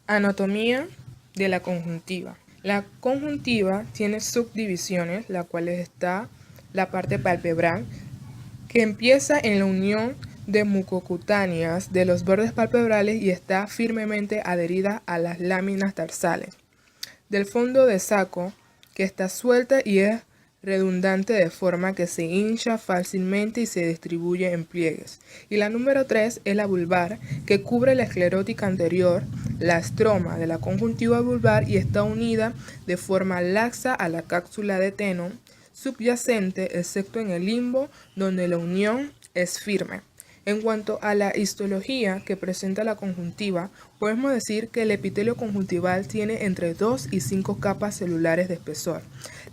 Anatomía de la conjuntiva. La conjuntiva tiene subdivisiones, la cual está la parte palpebral, que empieza en la unión de mucocutáneas de los bordes palpebrales y está firmemente adherida a las láminas tarsales. Del fondo de saco, que está suelta y es redundante de forma que se hincha fácilmente y se distribuye en pliegues. Y la número 3 es la vulvar, que cubre la esclerótica anterior, la estroma de la conjuntiva vulvar y está unida de forma laxa a la cápsula de Tenon subyacente, excepto en el limbo, donde la unión es firme. En cuanto a la histología que presenta la conjuntiva, podemos decir que el epitelio conjuntival tiene entre 2 y 5 capas celulares de espesor.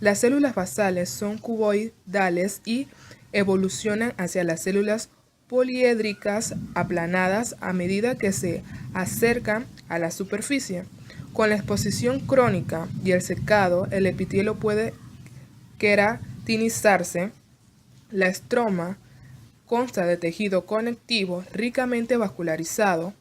Las células basales son cuboidales y evolucionan hacia las células poliédricas aplanadas a medida que se acercan a la superficie. Con la exposición crónica y el secado, el epitelio puede queratinizarse. La estroma consta de tejido conectivo ricamente vascularizado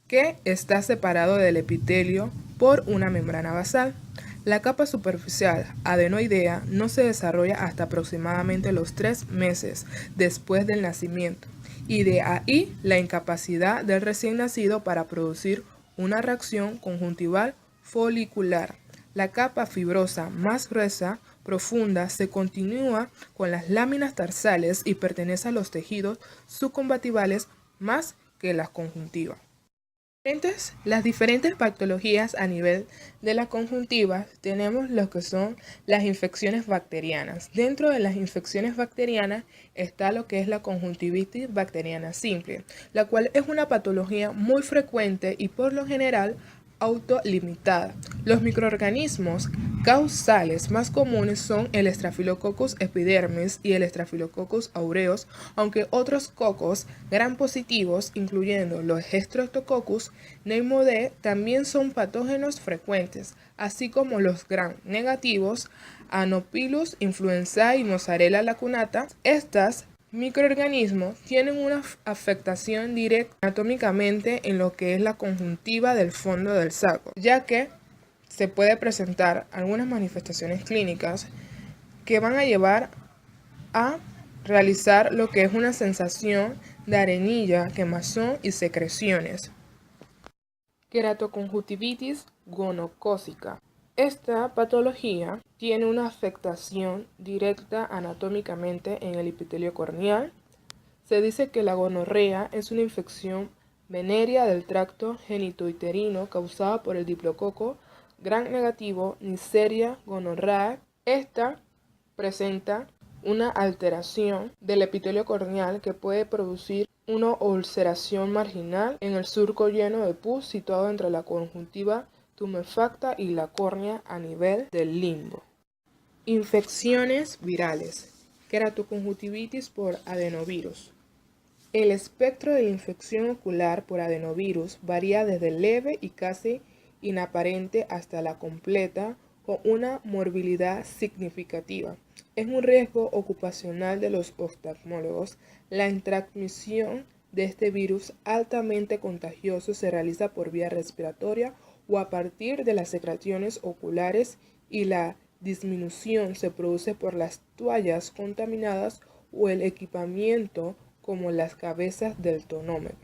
que está separado del epitelio por una membrana basal. La capa superficial adenoidea no se desarrolla hasta aproximadamente los 3 meses después del nacimiento, y de ahí la incapacidad del recién nacido para producir una reacción conjuntival folicular. La capa fibrosa más gruesa, profunda, se continúa con las láminas tarsales y pertenece a los tejidos subconjuntivales más que las conjuntivas. Las diferentes patologías a nivel de la conjuntiva tenemos lo que son las infecciones bacterianas. Dentro de las infecciones bacterianas está lo que es la conjuntivitis bacteriana simple, la cual es una patología muy frecuente y por lo general autolimitada. Los microorganismos causales más comunes son el Staphylococcus epidermis y el Staphylococcus aureus, aunque otros cocos gram positivos, incluyendo los Streptococcus pneumoniae, también son patógenos frecuentes, así como los gram negativos, Anopheles influenzae y Mozzarella lacunata. Estas microorganismos tienen una afectación directa anatómicamente en lo que es la conjuntiva del fondo del saco, ya que se puede presentar algunas manifestaciones clínicas que van a llevar a realizar lo que es una sensación de arenilla, quemazón y secreciones. Queratoconjuntivitis gonocócica. Esta patología tiene una afectación directa anatómicamente en el epitelio corneal. Se dice que la gonorrea es una infección venérea del tracto genitouterino causada por el diplococo gram negativo Neisseria gonorrhoeae. Esta presenta una alteración del epitelio corneal que puede producir una ulceración marginal en el surco lleno de pus situado entre la conjuntiva tumefacta y la córnea a nivel del limbo. Infecciones virales. Queratoconjuntivitis por adenovirus. El espectro de la infección ocular por adenovirus varía desde leve y casi inaparente hasta la completa, con una morbilidad significativa. Es un riesgo ocupacional de los oftalmólogos. La transmisión de este virus altamente contagioso se realiza por vía respiratoria o a partir de las secreciones oculares, y la disminución se produce por las toallas contaminadas o el equipamiento como las cabezas del tonómetro.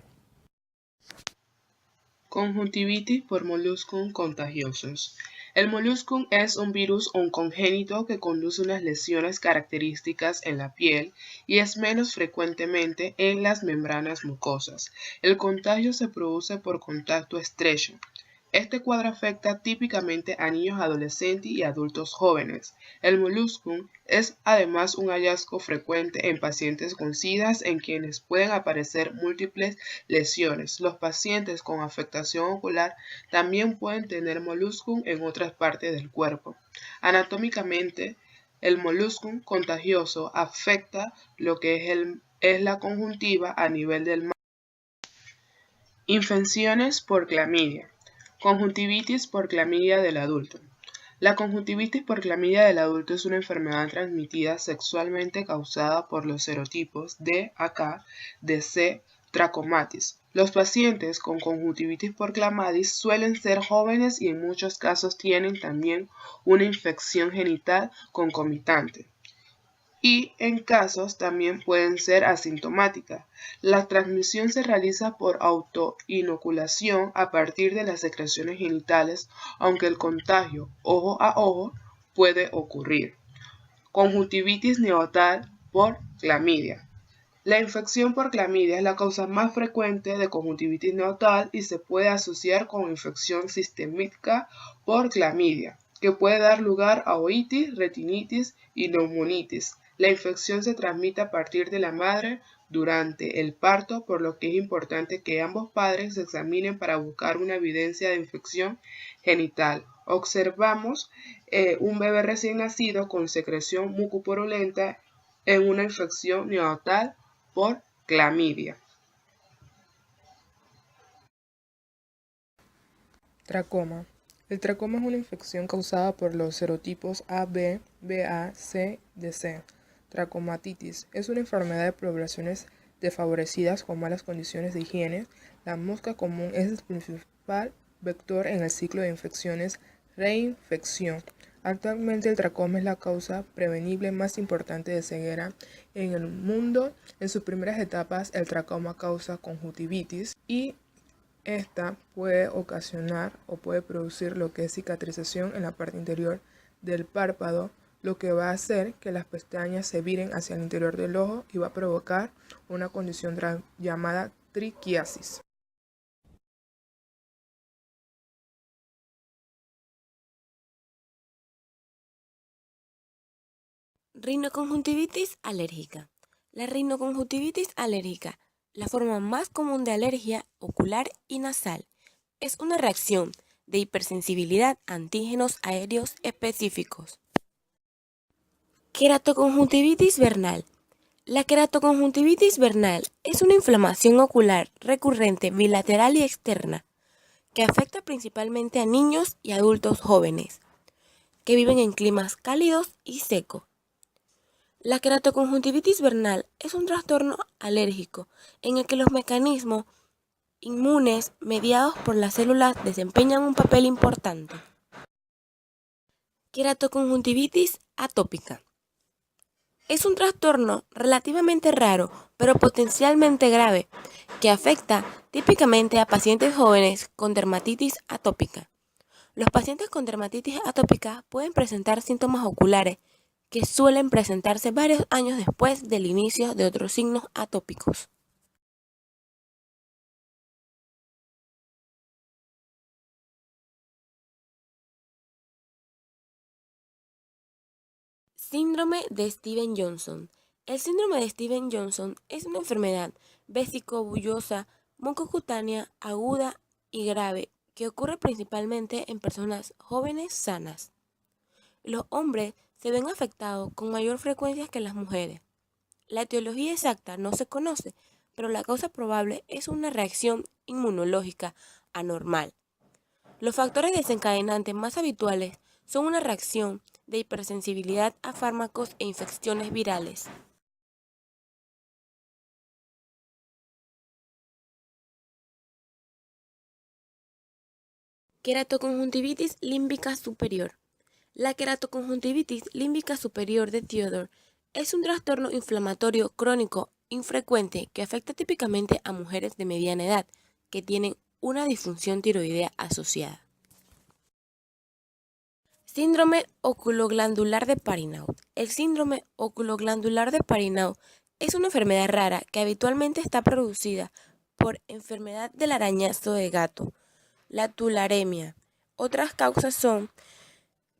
Conjuntivitis por moluscum contagiosos. El moluscum es un virus oncogénito que conduce unas lesiones características en la piel y es menos frecuentemente en las membranas mucosas. El contagio se produce por contacto estrecho. Este cuadro afecta típicamente a niños, adolescentes y adultos jóvenes. El moluscum es además un hallazgo frecuente en pacientes con SIDA, en quienes pueden aparecer múltiples lesiones. Los pacientes con afectación ocular también pueden tener moluscum en otras partes del cuerpo. Anatómicamente, el moluscum contagioso afecta lo que es la conjuntiva a nivel del marco. Infecciones por clamidia. Conjuntivitis por clamidia del adulto. La conjuntivitis por clamidia del adulto es una enfermedad transmitida sexualmente causada por los serotipos D, AK, DC, Trachomatis. Los pacientes con conjuntivitis por clamadis suelen ser jóvenes y en muchos casos tienen también una infección genital concomitante. Y en casos también pueden ser asintomáticas. La transmisión se realiza por autoinoculación a partir de las secreciones genitales, aunque el contagio ojo a ojo puede ocurrir. Conjuntivitis neonatal por clamidia. La infección por clamidia es la causa más frecuente de conjuntivitis neonatal y se puede asociar con infección sistémica por clamidia, que puede dar lugar a otitis, retinitis y neumonitis. La infección se transmite a partir de la madre durante el parto, por lo que es importante que ambos padres se examinen para buscar una evidencia de infección genital. Observamos un bebé recién nacido con secreción mucopurulenta en una infección neonatal por clamidia. Tracoma. El tracoma es una infección causada por los serotipos AB, BA, C, DC. Tracomatitis es una enfermedad de poblaciones desfavorecidas con malas condiciones de higiene. La mosca común es el principal vector en el ciclo de infecciones reinfección. Actualmente el tracoma es la causa prevenible más importante de ceguera en el mundo. En sus primeras etapas el tracoma causa conjuntivitis y esta puede ocasionar o puede producir lo que es cicatrización en la parte interior del párpado, lo que va a hacer que las pestañas se viren hacia el interior del ojo y va a provocar una condición llamada triquiasis. Rinoconjuntivitis alérgica. La rinoconjuntivitis alérgica, la forma más común de alergia ocular y nasal, es una reacción de hipersensibilidad a antígenos aéreos específicos. Queratoconjuntivitis vernal. La queratoconjuntivitis vernal es una inflamación ocular recurrente bilateral y externa que afecta principalmente a niños y adultos jóvenes que viven en climas cálidos y secos. La queratoconjuntivitis vernal es un trastorno alérgico en el que los mecanismos inmunes mediados por las células desempeñan un papel importante. Queratoconjuntivitis atópica. Es un trastorno relativamente raro, pero potencialmente grave, que afecta típicamente a pacientes jóvenes con dermatitis atópica. Los pacientes con dermatitis atópica pueden presentar síntomas oculares que suelen presentarse varios años después del inicio de otros signos atópicos. Síndrome de Stevens-Johnson. El síndrome de Stevens-Johnson es una enfermedad vesicobullosa mucocutánea aguda y grave que ocurre principalmente en personas jóvenes sanas. Los hombres se ven afectados con mayor frecuencia que las mujeres. La etiología exacta no se conoce, pero la causa probable es una reacción inmunológica anormal. Los factores desencadenantes más habituales son una reacción de hipersensibilidad a fármacos e infecciones virales. Queratoconjuntivitis límbica superior. La queratoconjuntivitis límbica superior de Theodore es un trastorno inflamatorio crónico infrecuente que afecta típicamente a mujeres de mediana edad que tienen una disfunción tiroidea asociada. Síndrome oculoglandular de Parisnaud. El síndrome oculoglandular de Parisnaud es una enfermedad rara que habitualmente está producida por enfermedad del arañazo de gato, la tularemia. Otras causas son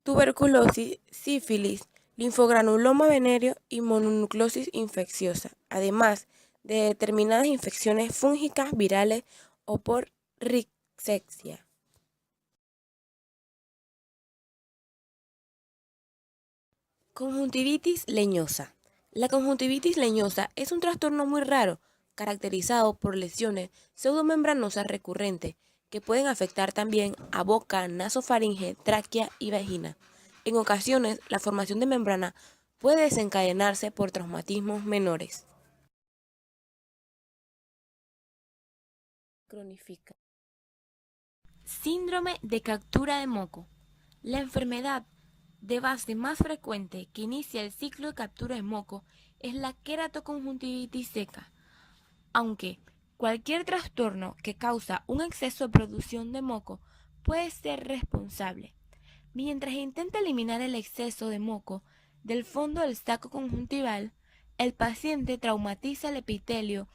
tuberculosis, sífilis, linfogranuloma venéreo y mononucleosis infecciosa, además de determinadas infecciones fúngicas, virales o por rickettsia. Conjuntivitis leñosa. La conjuntivitis leñosa es un trastorno muy raro, caracterizado por lesiones pseudomembranosas recurrentes que pueden afectar también a boca, nasofaringe, tráquea y vagina. En ocasiones, la formación de membrana puede desencadenarse por traumatismos menores. cronifica. Síndrome de captura de moco. La enfermedad de base más frecuente que inicia el ciclo de captura de moco es la queratoconjuntivitis seca, aunque cualquier trastorno que causa un exceso de producción de moco puede ser responsable. Mientras intenta eliminar el exceso de moco del fondo del saco conjuntival, el paciente traumatiza el epitelio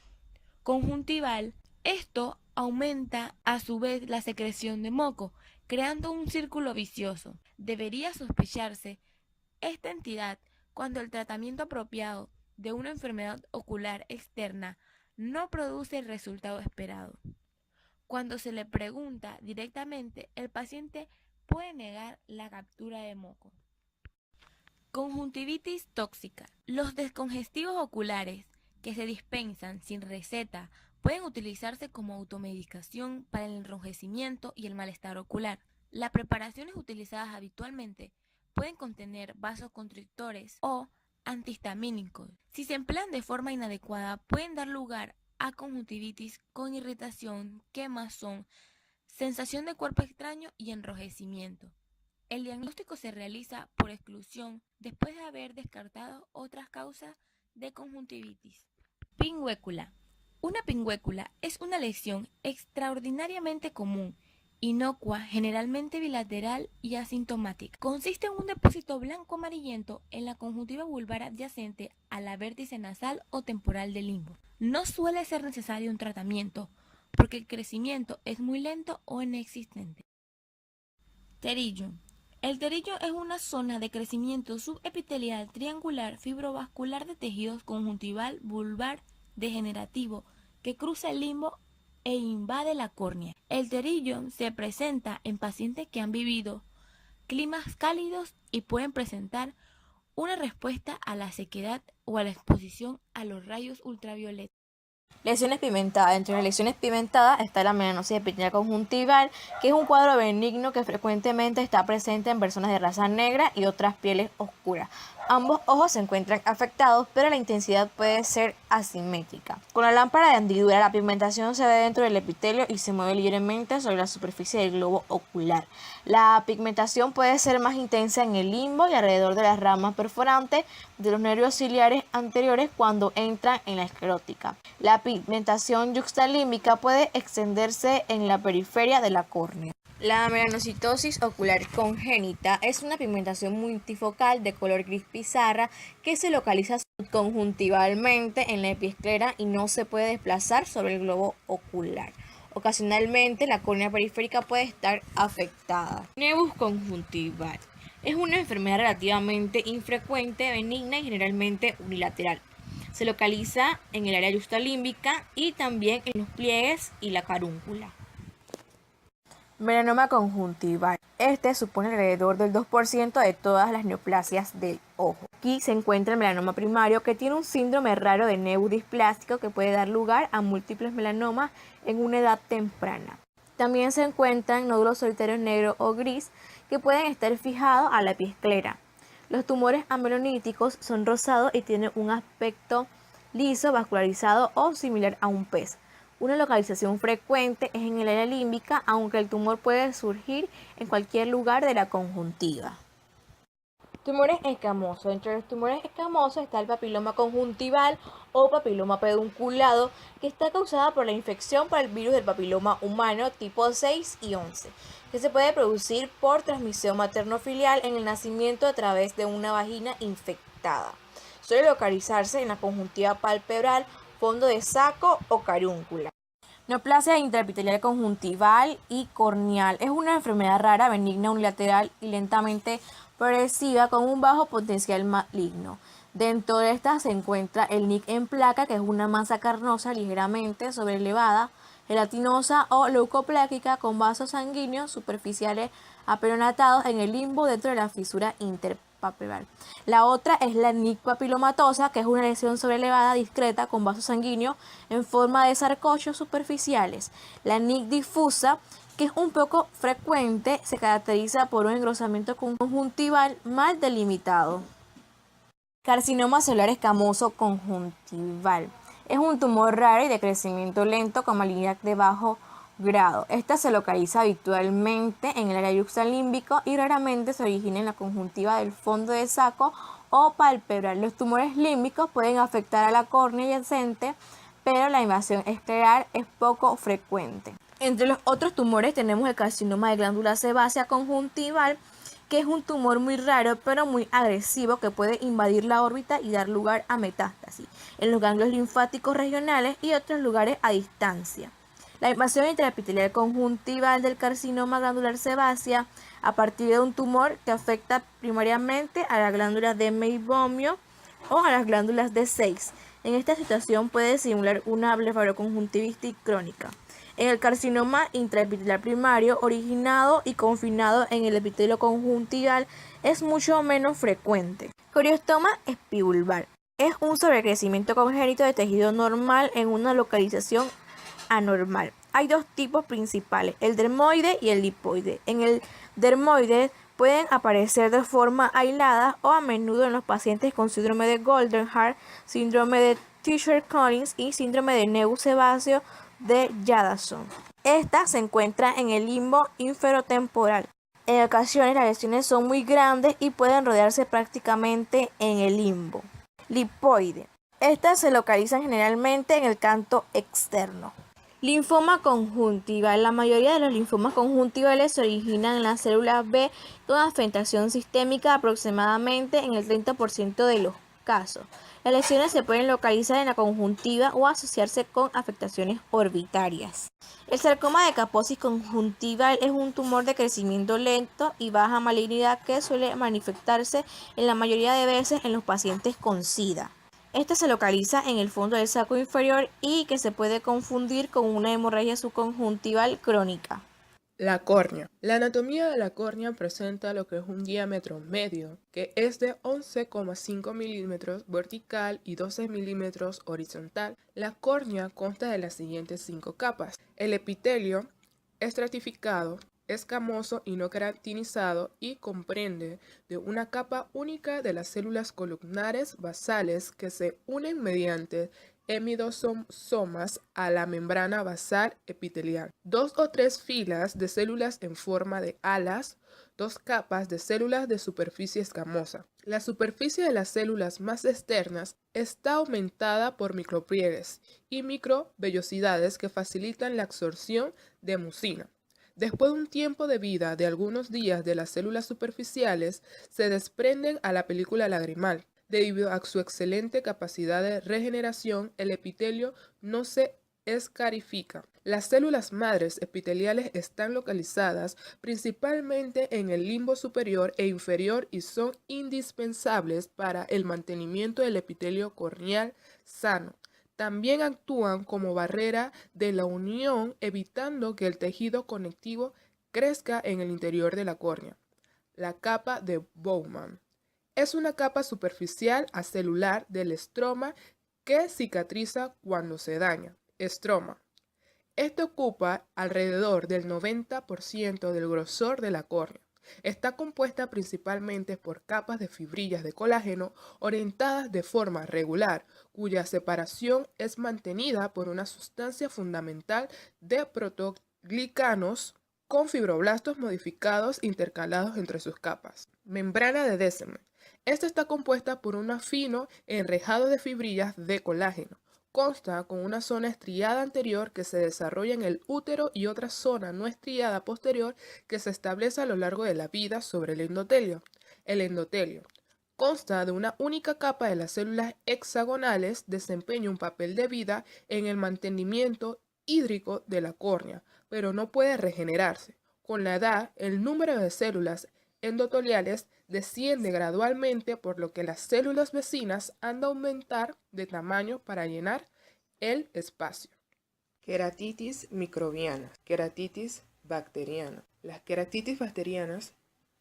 conjuntival. Esto aumenta a su vez la secreción de moco, creando un círculo vicioso. Debería sospecharse esta entidad cuando el tratamiento apropiado de una enfermedad ocular externa no produce el resultado esperado. Cuando se le pregunta directamente, el paciente puede negar la captura de moco. Conjuntivitis tóxica. Los descongestivos oculares que se dispensan sin receta pueden utilizarse como automedicación para el enrojecimiento y el malestar ocular. Las preparaciones utilizadas habitualmente pueden contener vasoconstrictores o antihistamínicos. Si se emplean de forma inadecuada, pueden dar lugar a conjuntivitis con irritación, quemazón, sensación de cuerpo extraño y enrojecimiento. El diagnóstico se realiza por exclusión después de haber descartado otras causas de conjuntivitis. Pingüécula. Una pingüécula es una lesión extraordinariamente común, inocua, generalmente bilateral y asintomática. Consiste en un depósito blanco amarillento en la conjuntiva vulvar adyacente a la vértice nasal o temporal del limbo. No suele ser necesario un tratamiento porque el crecimiento es muy lento o inexistente. Pterillo. El pterillo es una zona de crecimiento subepitelial triangular fibrovascular de tejidos conjuntival vulvar degenerativo que cruza el limbo e invade la córnea. El pterillo se presenta en pacientes que han vivido climas cálidos y pueden presentar una respuesta a la sequedad o a la exposición a los rayos ultravioletas. Lesiones pigmentadas. Entre las lesiones pigmentadas está la melanosis epitelial conjuntival, que es un cuadro benigno que frecuentemente está presente en personas de raza negra y otras pieles oscuras. Ambos ojos se encuentran afectados, pero la intensidad puede ser asimétrica. Con la lámpara de hendidura, la pigmentación se ve dentro del epitelio y se mueve libremente sobre la superficie del globo ocular. La pigmentación puede ser más intensa en el limbo y alrededor de las ramas perforantes de los nervios ciliares anteriores cuando entran en la esclerótica. La pigmentación yuxtalímbica puede extenderse en la periferia de la córnea. La melanocitosis ocular congénita es una pigmentación multifocal de color gris pizarra que se localiza subconjuntivalmente en la epiesclera y no se puede desplazar sobre el globo ocular. Ocasionalmente, la córnea periférica puede estar afectada. Nevus conjuntival es una enfermedad relativamente infrecuente, benigna y generalmente unilateral. Se localiza en el área yuxtalímbica y también en los pliegues y la carúncula. Melanoma conjuntival. Este supone alrededor del 2% de todas las neoplasias del ojo. Aquí se encuentra el melanoma primario, que tiene un síndrome raro de nevus displásico que puede dar lugar a múltiples melanomas en una edad temprana. También se encuentran nódulos solitarios negros o gris que pueden estar fijados a la epiesclera. Los tumores ameloníticos son rosados y tienen un aspecto liso, vascularizado o similar a un pez. Una localización frecuente es en el área límbica, aunque el tumor puede surgir en cualquier lugar de la conjuntiva. Tumores escamosos. Entre los tumores escamosos está el papiloma conjuntival o papiloma pedunculado, que está causada por la infección por el virus del papiloma humano tipo 6 y 11, que se puede producir por transmisión materno-filial en el nacimiento a través de una vagina infectada. Suele localizarse en la conjuntiva palpebral, fondo de saco o carúncula. Neoplasia intraepitelial conjuntival y corneal es una enfermedad rara, benigna, unilateral y lentamente progresiva con un bajo potencial maligno. Dentro de esta se encuentra el NIC en placa, que es una masa carnosa ligeramente sobrelevada, gelatinosa o leucopláquica con vasos sanguíneos superficiales aperonatados en el limbo dentro de la fisura interpalpebral. La otra es la NIC papilomatosa, que es una lesión sobrelevada discreta con vasos sanguíneos en forma de sarcocios superficiales. La NIC difusa, que es un poco frecuente, se caracteriza por un engrosamiento conjuntival mal delimitado. Carcinoma celular escamoso conjuntival. Es un tumor raro y de crecimiento lento con malignidad de bajo grado. Esta se localiza habitualmente en el área yuxtalímbico y raramente se origina en la conjuntiva del fondo de saco o palpebral. Los tumores límbicos pueden afectar a la córnea adyacente, pero la invasión escleral es poco frecuente. Entre los otros tumores tenemos el carcinoma de glándula sebácea conjuntival, que es un tumor muy raro pero muy agresivo que puede invadir la órbita y dar lugar a metástasis en los ganglios linfáticos regionales y otros lugares a distancia. La invasión intraepitelial conjuntival del carcinoma glandular sebácea a partir de un tumor que afecta primariamente a las glándulas de meibomio o a las glándulas de Seyss. En esta situación puede simular una blefaroconjuntivitis crónica. En el carcinoma intraepitelial primario, originado y confinado en el epitelio conjuntival, es mucho menos frecuente. Coriostoma espivulvar es un sobrecrecimiento congénito de tejido normal en una localización anormal. Hay dos tipos principales, el dermoide y el lipoide. En el dermoide pueden aparecer de forma aislada o a menudo en los pacientes con síndrome de Goldenhar, síndrome de Tischer-Collins y síndrome de Neus sebáceo de Jadassohn. Esta se encuentra en el limbo inferotemporal. En ocasiones las lesiones son muy grandes y pueden rodearse prácticamente en el limbo. Lipoide. Estas se localizan generalmente en el canto externo. Linfoma conjuntival. La mayoría de los linfomas conjuntivales se originan en las células B con afectación sistémica aproximadamente en el 30% de los casos. Las lesiones se pueden localizar en la conjuntiva o asociarse con afectaciones orbitarias. El sarcoma de Kaposi conjuntival es un tumor de crecimiento lento y baja malignidad que suele manifestarse en la mayoría de veces en los pacientes con SIDA. Esta se localiza en el fondo del saco inferior y que se puede confundir con una hemorragia subconjuntival crónica. La córnea. La anatomía de la córnea presenta lo que es un diámetro medio, que es de 11,5 milímetros vertical y 12 milímetros horizontal. La córnea consta de las siguientes 5 capas. El epitelio estratificado, escamoso y no queratinizado y comprende de una capa única de las células columnares basales que se unen mediante hemidosomas a la membrana basal epitelial. 2 o 3 filas de células en forma de alas, 2 capas de células de superficie escamosa. La superficie de las células más externas está aumentada por micropliegues y microvellosidades que facilitan la absorción de mucina. Después de un tiempo de vida de algunos días de las células superficiales, se desprenden a la película lagrimal. Debido a su excelente capacidad de regeneración, el epitelio no se escarifica. Las células madres epiteliales están localizadas principalmente en el limbo superior e inferior y son indispensables para el mantenimiento del epitelio corneal sano. También actúan como barrera de la unión, evitando que el tejido conectivo crezca en el interior de la córnea. La capa de Bowman es una capa superficial acelular del estroma que cicatriza cuando se daña. Estroma. Este ocupa alrededor del 90% del grosor de la córnea. Está compuesta principalmente por capas de fibrillas de colágeno orientadas de forma regular, cuya separación es mantenida por una sustancia fundamental de protoglicanos con fibroblastos modificados intercalados entre sus capas. Membrana de Descemet. Esta está compuesta por un fino enrejado de fibrillas de colágeno. Consta con una zona estriada anterior que se desarrolla en el útero y otra zona no estriada posterior que se establece a lo largo de la vida sobre el endotelio. El endotelio consta de una única capa de las células hexagonales, desempeña un papel de vida en el mantenimiento hídrico de la córnea, pero no puede regenerarse. Con la edad, el número de células endoteliales desciende gradualmente, por lo que las células vecinas han de aumentar de tamaño para llenar el espacio. Queratitis microbiana, queratitis bacteriana. Las queratitis bacterianas,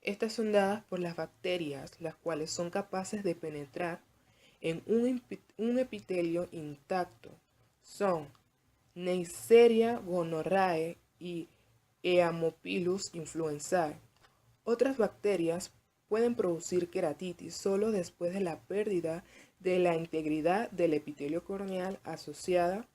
estas son dadas por las bacterias, las cuales son capaces de penetrar en un epitelio intacto. Son Neisseria gonorrhoeae y Haemophilus influenzae. Otras bacterias pueden producir queratitis solo después de la pérdida de la integridad del epitelio corneal asociada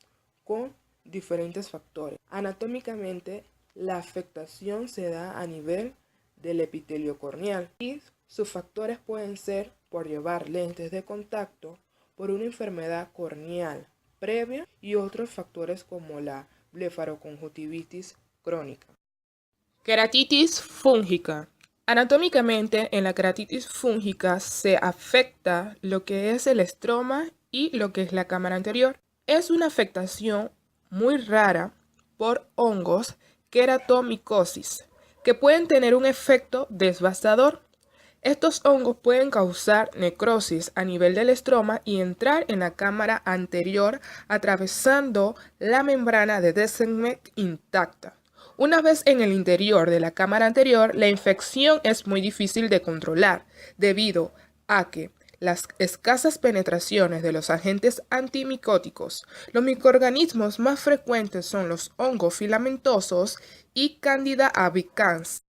con diferentes factores. Anatómicamente, la afectación se da a nivel del epitelio corneal y sus factores pueden ser por llevar lentes de contacto, por una enfermedad corneal previa y otros factores como la blefaroconjuntivitis crónica. Queratitis fúngica. Anatómicamente, en la queratitis fúngica se afecta lo que es el estroma y lo que es la cámara anterior. Es una afectación muy rara por hongos queratomicosis, que pueden tener un efecto devastador. Estos hongos pueden causar necrosis a nivel del estroma y entrar en la cámara anterior atravesando la membrana de Descemet intacta. Una vez en el interior de la cámara anterior, la infección es muy difícil de controlar debido a que las escasas penetraciones de los agentes antimicóticos. Los microorganismos más frecuentes son los hongos filamentosos y Candida albicans.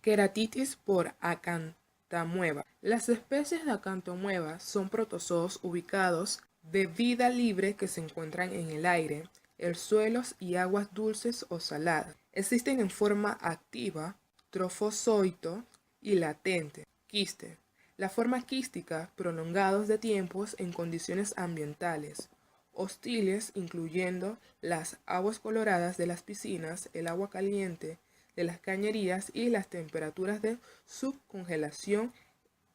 Queratitis por acantamueva. Las especies de acantamueva son protozoos ubicados de vida libre que se encuentran en el aire, el suelo y aguas dulces o saladas. Existen en forma activa, trofozoito y latente, quiste. La forma quística, prolongados de tiempos en condiciones ambientales hostiles, incluyendo las aguas coloradas de las piscinas, el agua caliente de las cañerías y las temperaturas de subcongelación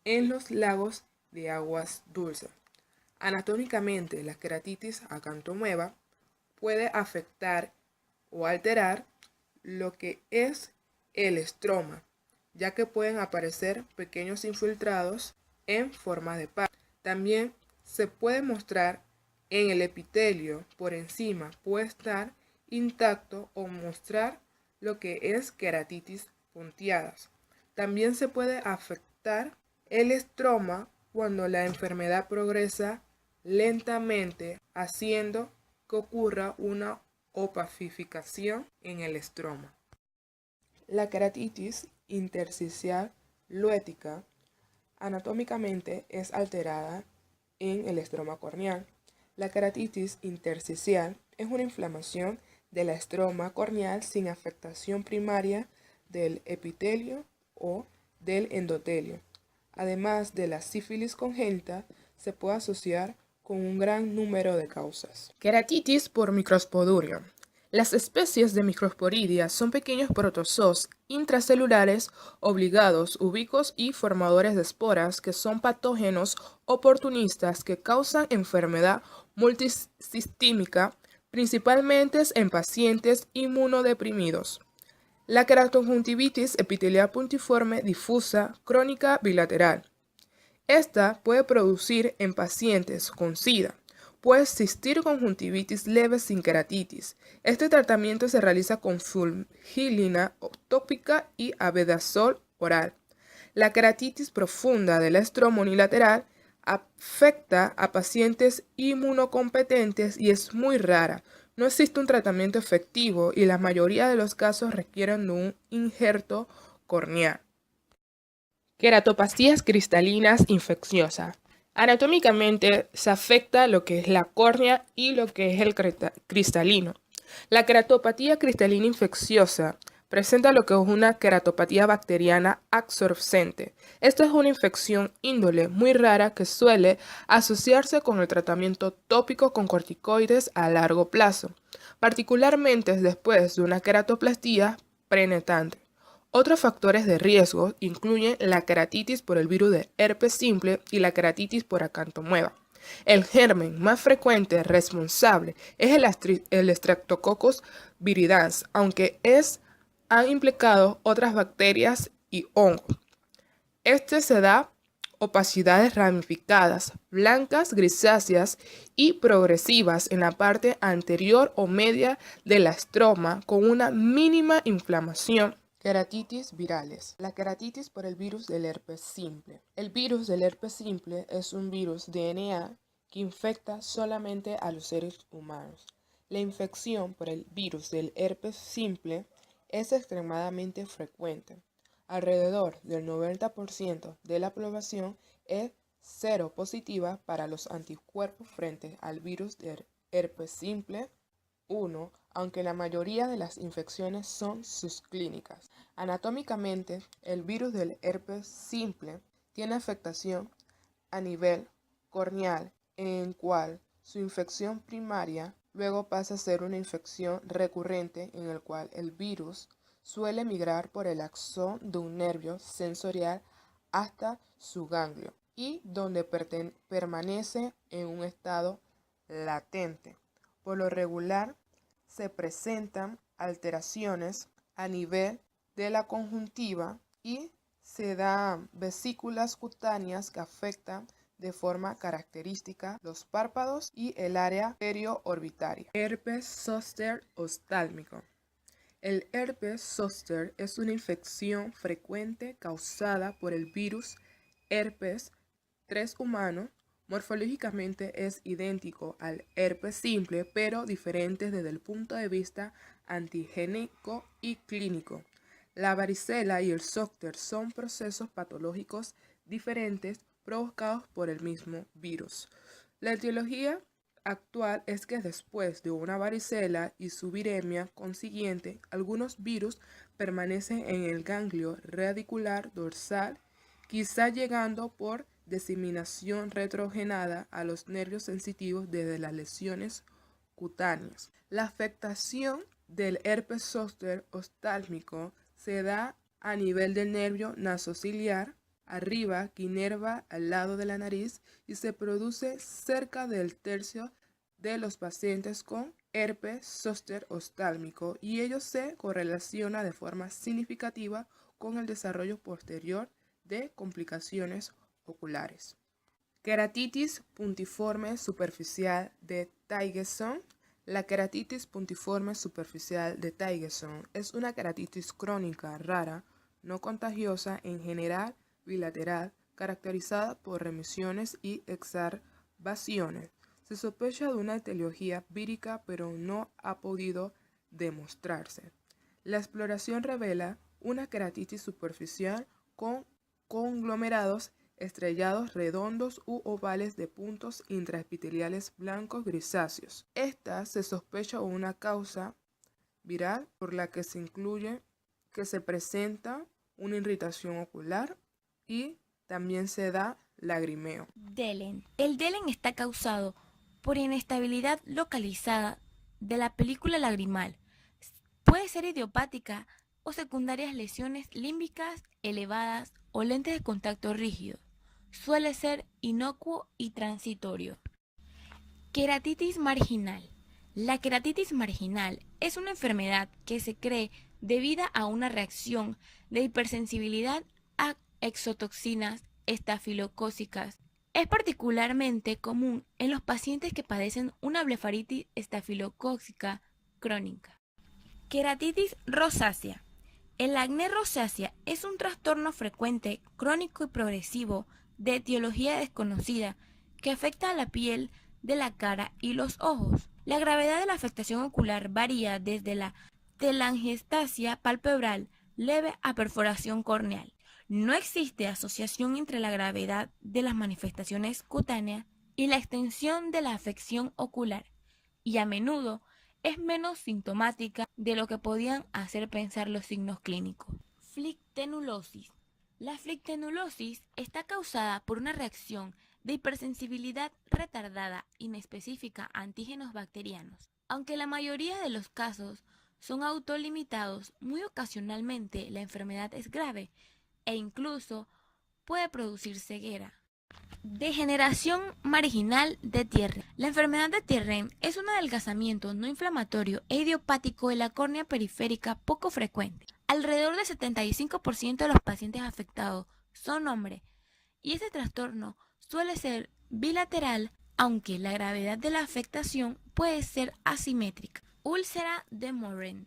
en los lagos de aguas dulces. Anatómicamente, la queratitis acantomueva puede afectar o alterar lo que es el estroma, ya que pueden aparecer pequeños infiltrados en forma de pasta. También se puede mostrar en el epitelio por encima, puede estar intacto o mostrar lo que es queratitis punteadas. También se puede afectar el estroma cuando la enfermedad progresa lentamente, haciendo que ocurra una opacificación en el estroma. La queratitis intersticial luética anatómicamente es alterada en el estroma corneal. La queratitis intersticial es una inflamación de la estroma corneal sin afectación primaria del epitelio o del endotelio. Además de la sífilis congénita, se puede asociar con un gran número de causas. Queratitis por microsporidium. Las especies de microsporidia son pequeños protozoos intracelulares obligados, ubicos y formadores de esporas que son patógenos oportunistas que causan enfermedad multisistémica, principalmente en pacientes inmunodeprimidos. La queratoconjuntivitis epitelial puntiforme difusa crónica bilateral. Esta puede producir en pacientes con SIDA. Puede existir conjuntivitis leve sin queratitis. Este tratamiento se realiza con fulgilina tópica y abedazol oral. La queratitis profunda del estroma unilateral afecta a pacientes inmunocompetentes y es muy rara. No existe un tratamiento efectivo y la mayoría de los casos requieren de un injerto corneal. Queratopatías cristalinas infecciosas. Anatómicamente se afecta lo que es la córnea y lo que es el cristalino. La queratopatía cristalina infecciosa presenta lo que es una queratopatía bacteriana absorbente. Esta es una infección índole muy rara que suele asociarse con el tratamiento tópico con corticoides a largo plazo, particularmente después de una queratoplastía penetrante. Otros factores de riesgo incluyen la queratitis por el virus de herpes simple y la queratitis por acantomueva. El germen más frecuente responsable es el Streptococcus viridans, aunque han implicado otras bacterias y hongos. Este se da opacidades ramificadas, blancas, grisáceas y progresivas en la parte anterior o media de la estroma con una mínima inflamación. Queratitis virales. La queratitis por el virus del herpes simple. El virus del herpes simple es un virus DNA que infecta solamente a los seres humanos. La infección por el virus del herpes simple es extremadamente frecuente. Alrededor del 90% de la población es seropositiva para los anticuerpos frente al virus del herpes simple 1, aunque la mayoría de las infecciones son subclínicas. Anatómicamente, el virus del herpes simple tiene afectación a nivel corneal, en el cual su infección primaria luego pasa a ser una infección recurrente en el cual el virus suele migrar por el axón de un nervio sensorial hasta su ganglio y donde permanece en un estado latente. Por lo regular se presentan alteraciones a nivel de la conjuntiva y se dan vesículas cutáneas que afectan de forma característica los párpados y el área periorbitaria. Herpes zóster oftálmico. El herpes zóster es una infección frecuente causada por el virus herpes 3 humano. Morfológicamente es idéntico al herpes simple, pero diferente desde el punto de vista antigénico y clínico. La varicela y el zóster son procesos patológicos diferentes provocados por el mismo virus. La etiología actual es que después de una varicela y su viremia consiguiente, algunos virus permanecen en el ganglio radicular dorsal, quizá llegando por diseminación retrogenada a los nervios sensitivos desde las lesiones cutáneas. La afectación del herpes zóster oftálmico se da a nivel del nervio nasociliar, arriba que inerva al lado de la nariz y se produce cerca del tercio de los pacientes con herpes zóster oftálmico y ello se correlaciona de forma significativa con el desarrollo posterior de complicaciones oculares. Queratitis puntiforme superficial de Tyson. La queratitis puntiforme superficial de Tyson es una queratitis crónica rara, no contagiosa, en general bilateral, caracterizada por remisiones y exacerbaciones. Se sospecha de una etiología vírica, pero no ha podido demostrarse. La exploración revela una queratitis superficial con conglomerados estrellados redondos u ovales de puntos intraepiteliales blancos grisáceos. Esta se sospecha una causa viral por la que se incluye que se presenta una irritación ocular y también se da lagrimeo. Delen. El Delen está causado por inestabilidad localizada de la película lagrimal. Puede ser idiopática o secundarias lesiones límbicas elevadas o lentes de contacto rígido. Suele ser inocuo y transitorio. Queratitis marginal. La queratitis marginal es una enfermedad que se cree debida a una reacción de hipersensibilidad a exotoxinas estafilocócicas. Es particularmente común en los pacientes que padecen una blefaritis estafilocócica crónica. Queratitis rosácea. El acné rosácea es un trastorno frecuente, crónico y progresivo de etiología desconocida que afecta a la piel de la cara y los ojos. La gravedad de la afectación ocular varía desde la telangiectasia palpebral leve a perforación corneal. No existe asociación entre la gravedad de las manifestaciones cutáneas y la extensión de la afección ocular, y a menudo es menos sintomática de lo que podían hacer pensar los signos clínicos. Flictenulosis. La flictenulosis está causada por una reacción de hipersensibilidad retardada inespecífica a antígenos bacterianos. Aunque la mayoría de los casos son autolimitados, muy ocasionalmente la enfermedad es grave e incluso puede producir ceguera. Degeneración marginal de Thierry. La enfermedad de Thierry es un adelgazamiento no inflamatorio e idiopático de la córnea periférica poco frecuente. Alrededor del 75% de los pacientes afectados son hombres y este trastorno suele ser bilateral, aunque la gravedad de la afectación puede ser asimétrica. Úlcera de Morin.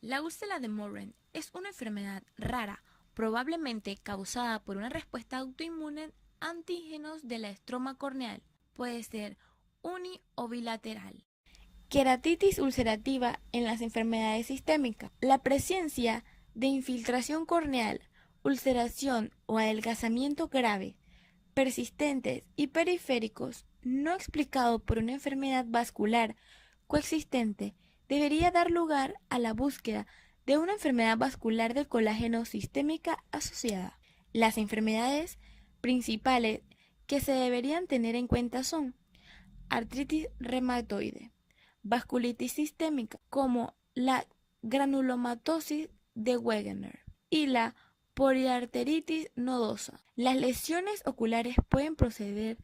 La úlcera de Morin es una enfermedad rara, probablemente causada por una respuesta autoinmune a antígenos de la estroma corneal. Puede ser uni o bilateral. Queratitis ulcerativa en las enfermedades sistémicas. La presencia de infiltración corneal, ulceración o adelgazamiento grave persistentes y periféricos no explicado por una enfermedad vascular coexistente debería dar lugar a la búsqueda de una enfermedad vascular del colágeno sistémica asociada. Las enfermedades principales que se deberían tener en cuenta son artritis reumatoide, vasculitis sistémica como la granulomatosis de Wegener y la poliarteritis nodosa. Las lesiones oculares pueden proceder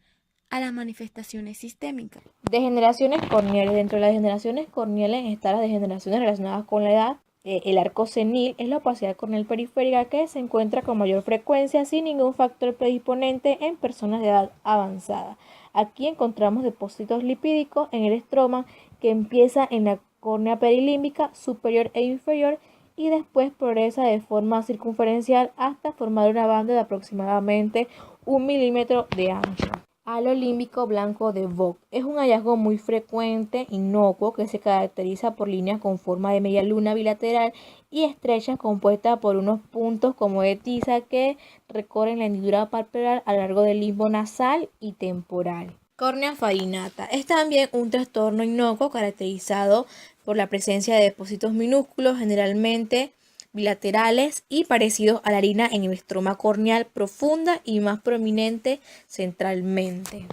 a las manifestaciones sistémicas. Degeneraciones corneales. Dentro de las degeneraciones corneales están las degeneraciones relacionadas con la edad. El arco senil es la opacidad corneal periférica que se encuentra con mayor frecuencia sin ningún factor predisponente en personas de edad avanzada. Aquí encontramos depósitos lipídicos en el estroma que empieza en la córnea perilímbica superior e inferior y después progresa de forma circunferencial hasta formar una banda de aproximadamente 1 milímetro de ancho. Halo límbico blanco de Vogt es un hallazgo muy frecuente, inocuo, que se caracteriza por líneas con forma de media luna bilateral y estrechas compuestas por unos puntos como de tiza que recorren la hendidura palpebral a lo largo del limbo nasal y temporal. Córnea farinata es también un trastorno inocuo caracterizado por la presencia de depósitos minúsculos, generalmente bilaterales y parecidos a la harina en el estroma corneal profunda y más prominente centralmente.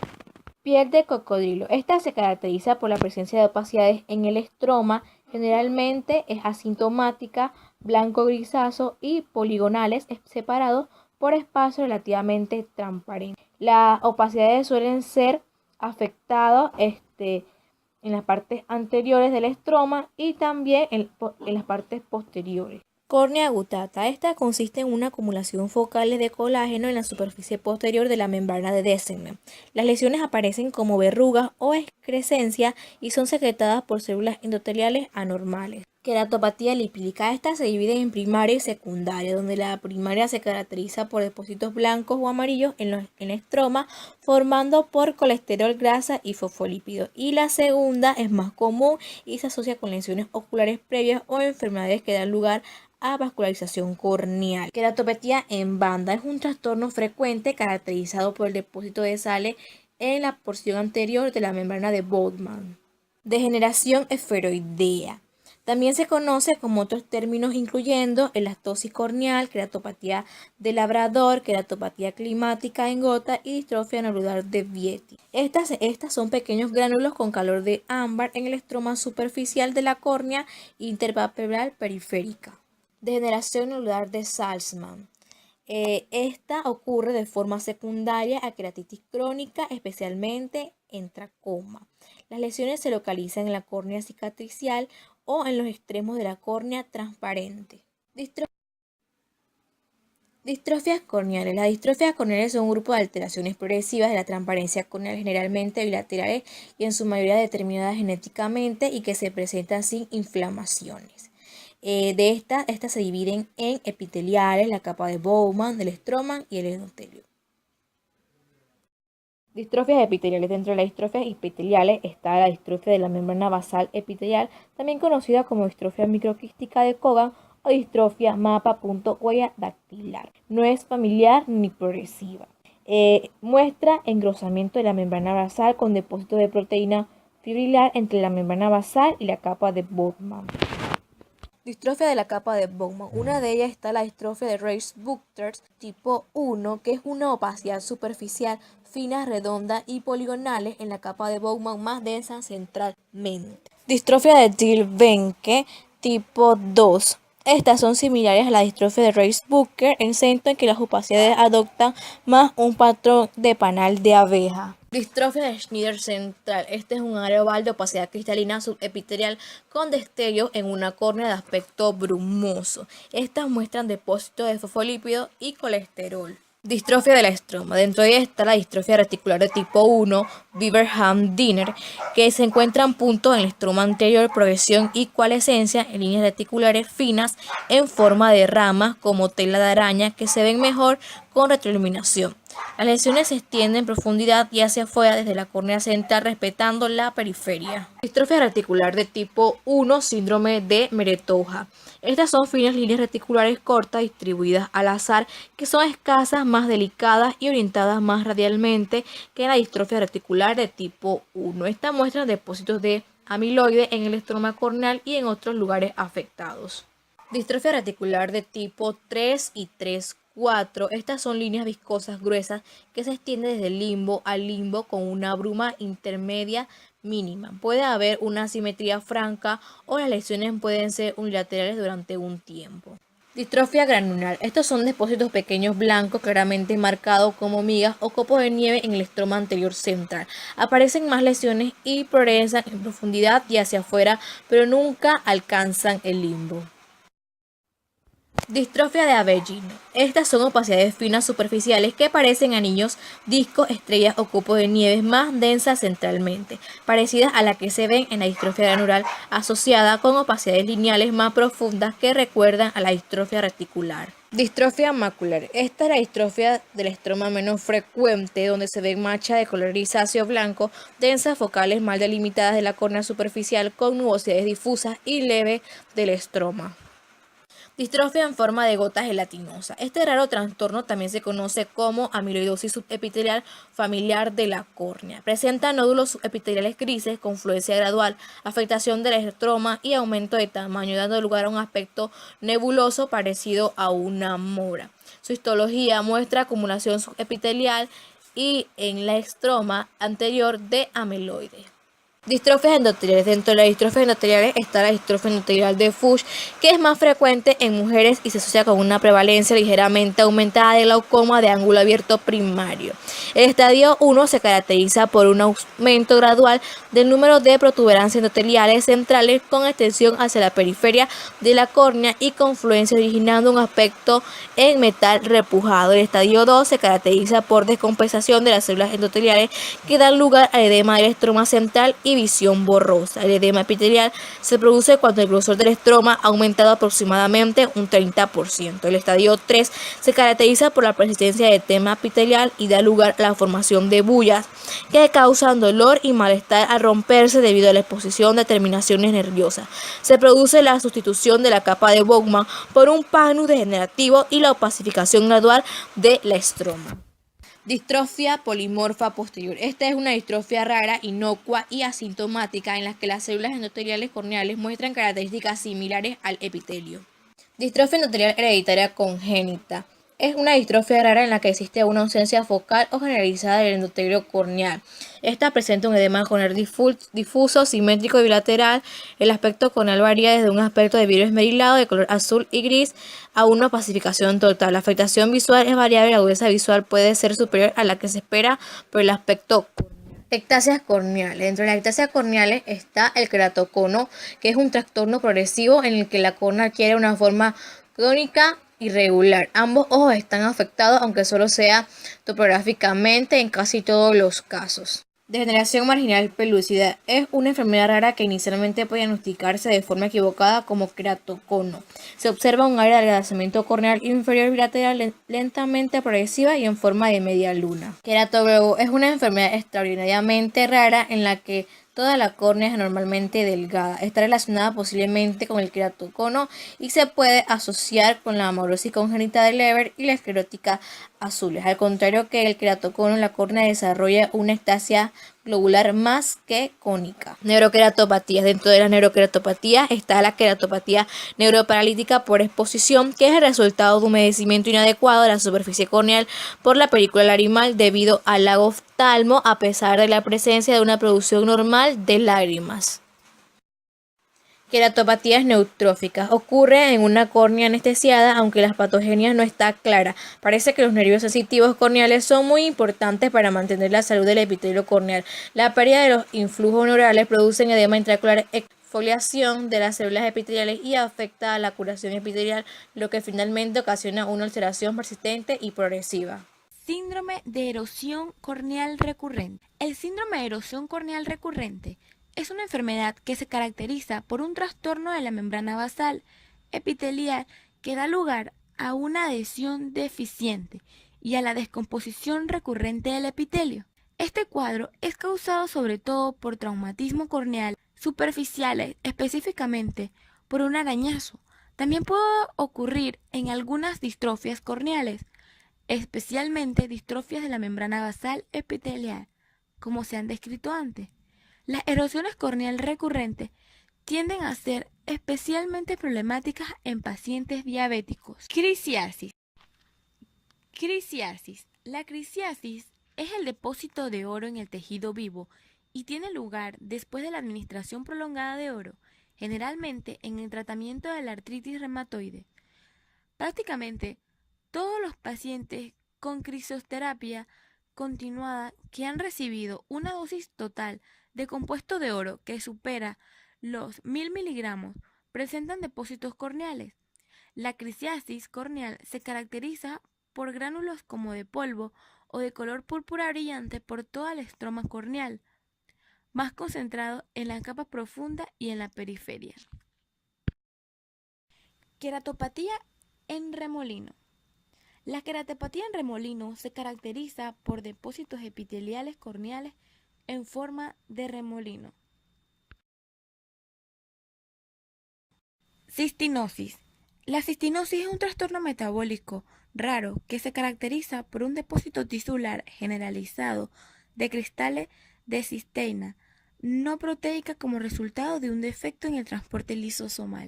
Piel de cocodrilo. Esta se caracteriza por la presencia de opacidades en el estroma, generalmente es asintomática, blanco grisáceo y poligonales separados por espacios relativamente transparentes. Las opacidades suelen ser afectadas en las partes anteriores del estroma y también en las partes posteriores. Córnea gutata. Esta consiste en una acumulación focal de colágeno en la superficie posterior de la membrana de Descemet. Las lesiones aparecen como verrugas o excrescencias y son secretadas por células endoteliales anormales. Queratopatía lipídica. Esta se divide en primaria y secundaria, donde la primaria se caracteriza por depósitos blancos o amarillos en la estroma, formando por colesterol, grasa y fosfolípidos. Y la segunda es más común y se asocia con lesiones oculares previas o enfermedades que dan lugar a vascularización corneal. Queratopatía en banda es un trastorno frecuente caracterizado por el depósito de sales en la porción anterior de la membrana de Bowman. Degeneración esferoidea. También se conoce como otros términos incluyendo elastosis corneal, queratopatía de Labrador, queratopatía climática en gota y distrofia anular de Vieti. Estas son pequeños gránulos con color de ámbar en el estroma superficial de la córnea interpalpebral periférica. Degeneración anular de Salzmann. Esta ocurre de forma secundaria a queratitis crónica, especialmente en tracoma. Las lesiones se localizan en la córnea cicatricial o en los extremos de la córnea transparente. Distrofias corneales. Las distrofias corneales son un grupo de alteraciones progresivas de la transparencia corneal, generalmente bilaterales y en su mayoría determinadas genéticamente y que se presentan sin inflamaciones. Estas se dividen en epiteliales, la capa de Bowman, del estroma y el endotelio. Distrofias epiteliales. Dentro de las distrofias epiteliales está la distrofia de la membrana basal epitelial, también conocida como distrofia microquística de Cogan o distrofia mapa.huella dactilar. No es familiar ni progresiva. Muestra engrosamiento de la membrana basal con depósito de proteína fibrilar entre la membrana basal y la capa de Bowman. Distrofia de la capa de Bowman. Una de ellas está la distrofia de Reis-Buchter tipo 1, que es una opacidad superficial, finas, redondas y poligonales en la capa de Bowman más densa centralmente. Distrofia de Thiel-Behnke tipo 2. Estas son similares a la distrofia de Reis-Buchter en sentido en que las opacidades adoptan más un patrón de panal de abeja. Distrofia de Schneider central. Este es un área oval de opacidad cristalina subepitelial con destellos en una córnea de aspecto brumoso. Estas muestran depósitos de fosfolípidos y colesterol. Distrofia del estroma. Dentro de ella está la distrofia reticular de tipo 1, Beaverham-Dinner, que se encuentran puntos en el estroma anterior, progresión y coalescencia en líneas reticulares finas en forma de ramas como tela de araña que se ven mejor con retroiluminación. Las lesiones se extienden en profundidad y hacia afuera desde la córnea central respetando la periferia. Distrofia reticular de tipo 1, síndrome de Meretooja. Estas son finas líneas reticulares cortas distribuidas al azar que son escasas, más delicadas y orientadas más radialmente que en la distrofia reticular de tipo 1. Esta muestra depósitos de amiloide en el estroma corneal y en otros lugares afectados. Distrofia reticular de tipo 3 y 3-4. Estas son líneas viscosas gruesas que se extienden desde el limbo al limbo con una bruma intermedia mínima. Puede haber una asimetría franca o las lesiones pueden ser unilaterales durante un tiempo. Distrofia granular. Estos son depósitos pequeños blancos claramente marcados como migas o copos de nieve en el estroma anterior central. Aparecen más lesiones y progresan en profundidad y hacia afuera, pero nunca alcanzan el limbo. Distrofia de Avellino. Estas son opacidades finas superficiales que parecen anillos, discos, estrellas o copos de nieve más densas centralmente, parecidas a las que se ven en la distrofia granular, asociada con opacidades lineales más profundas que recuerdan a la distrofia reticular. Distrofia macular. Esta es la distrofia del estroma menos frecuente, donde se ven manchas de color grisáceo blanco, densas focales mal delimitadas de la córnea superficial con nubosidades difusas y leves del estroma. Distrofia en forma de gota gelatinosa. Este raro trastorno también se conoce como amiloidosis subepitelial familiar de la córnea. Presenta nódulos subepiteliales grises con fluencia gradual, afectación del estroma y aumento de tamaño, dando lugar a un aspecto nebuloso parecido a una mora. Su histología muestra acumulación subepitelial y en la estroma anterior de amiloide. Distrofias endoteliales. Dentro de las distrofias endoteliales está la distrofia endotelial de Fuchs, que es más frecuente en mujeres y se asocia con una prevalencia ligeramente aumentada de glaucoma de ángulo abierto primario. El estadio 1 se caracteriza por un aumento gradual del número de protuberancias endoteliales centrales con extensión hacia la periferia de la córnea y confluencia, originando un aspecto en metal repujado. El estadio 2 se caracteriza por descompensación de las células endoteliales que dan lugar al edema del estroma central y visión borrosa. El edema epitelial se produce cuando el grosor del estroma ha aumentado aproximadamente un 30%. El estadio 3 se caracteriza por la persistencia de edema epitelial y da lugar a la formación de bullas que causan dolor y malestar al romperse debido a la exposición de terminaciones nerviosas. Se produce la sustitución de la capa de Bowman por un panus degenerativo y la opacificación gradual de la estroma. Distrofia polimorfa posterior. Esta es una distrofia rara, inocua y asintomática en la que las células endoteliales corneales muestran características similares al epitelio. Distrofia endotelial hereditaria congénita. Es una distrofia rara en la que existe una ausencia focal o generalizada del endotelio corneal. Esta presenta un edema corneal difuso, simétrico y bilateral. El aspecto corneal varía desde un aspecto de vidrio esmerilado de color azul y gris a una opacificación total. La afectación visual es variable y la agudeza visual puede ser superior a la que se espera por el aspecto corneal. Ectasias corneales. Dentro de las ectasias corneales está el queratocono, que es un trastorno progresivo en el que la córnea adquiere una forma cónica irregular. Ambos ojos están afectados, aunque solo sea topográficamente en casi todos los casos. Degeneración marginal pelúcida es una enfermedad rara que inicialmente puede diagnosticarse de forma equivocada como queratocono. Se observa un área de adelgazamiento corneal inferior bilateral lentamente progresiva y en forma de media luna. Queratoglobo es una enfermedad extraordinariamente rara en la que toda la córnea es normalmente delgada. Está relacionada posiblemente con el queratocono y se puede asociar con la amaurosis congénita de Leber y la esclerótica azules. Al contrario que el queratocono, la córnea desarrolla una ectasia globular más que cónica. Neuroqueratopatías. Dentro de las neuroqueratopatías está la queratopatía neuroparalítica por exposición, que es el resultado de humedecimiento inadecuado de la superficie corneal por la película lagrimal debido al lago oftalmo, a pesar de la presencia de una producción normal de lágrimas. Queratopatías neutróficas. Ocurre en una córnea anestesiada, aunque la patogenia no está clara. Parece que los nervios sensitivos corneales son muy importantes para mantener la salud del epitelio corneal. La pérdida de los influjos neurales produce edema intraocular, exfoliación de las células epiteliales y afecta a la curación epitelial, lo que finalmente ocasiona una ulceración persistente y progresiva. Síndrome de erosión corneal recurrente. El síndrome de erosión corneal recurrente es una enfermedad que se caracteriza por un trastorno de la membrana basal epitelial que da lugar a una adhesión deficiente y a la descomposición recurrente del epitelio. Este cuadro es causado sobre todo por traumatismo corneal superficiales, específicamente por un arañazo, También puede ocurrir en algunas distrofias corneales, especialmente distrofias de la membrana basal epitelial, como se han descrito antes. Las erosiones corneal recurrentes tienden a ser especialmente problemáticas en pacientes diabéticos. Crisiasis. Crisiasis. La crisiasis es el depósito de oro en el tejido vivo y tiene lugar después de la administración prolongada de oro, generalmente en el tratamiento de la artritis reumatoide. Prácticamente todos los pacientes con crisioterapia continuada que han recibido una dosis total de compuesto de oro que supera los 1000 miligramos presentan depósitos corneales. La crisiasis corneal se caracteriza por gránulos como de polvo o de color púrpura brillante por toda el estroma corneal, más concentrado en la capa profunda y en la periferia. Queratopatía en remolino. La queratopatía en remolino se caracteriza por depósitos epiteliales corneales en forma de remolino. Cistinosis. La cistinosis es un trastorno metabólico raro que se caracteriza por un depósito tisular generalizado de cristales de cisteína no proteica como resultado de un defecto en el transporte lisosomal.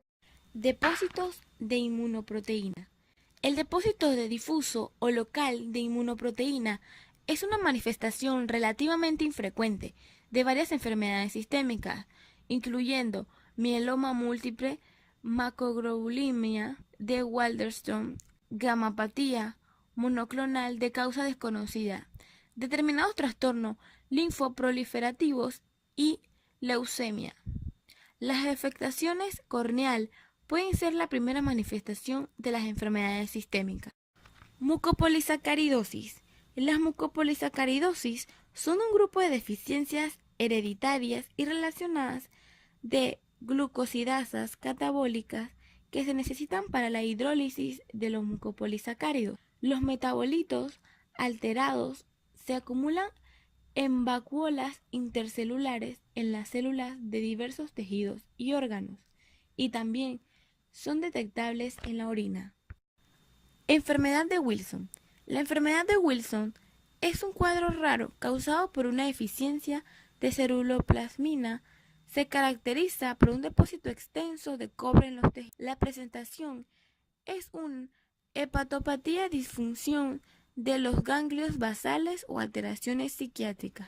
Depósitos de inmunoproteína. El depósito de difuso o local de inmunoproteína es una manifestación relativamente infrecuente de varias enfermedades sistémicas, incluyendo mieloma múltiple, macroglobulinemia de Waldenström, gamapatía monoclonal de causa desconocida, determinados trastornos linfoproliferativos y leucemia. Las afectaciones corneal pueden ser la primera manifestación de las enfermedades sistémicas. Mucopolisacaridosis. Las mucopolisacaridosis son un grupo de deficiencias hereditarias y relacionadas de glucosidasas catabólicas que se necesitan para la hidrólisis de los mucopolisacáridos. Los metabolitos alterados se acumulan en vacuolas intercelulares en las células de diversos tejidos y órganos, y también son detectables en la orina. Enfermedad de Wilson. La enfermedad de Wilson es un cuadro raro causado por una deficiencia de ceruloplasmina. Se caracteriza por un depósito extenso de cobre en los tejidos. La presentación es una hepatopatía, disfunción de los ganglios basales o alteraciones psiquiátricas.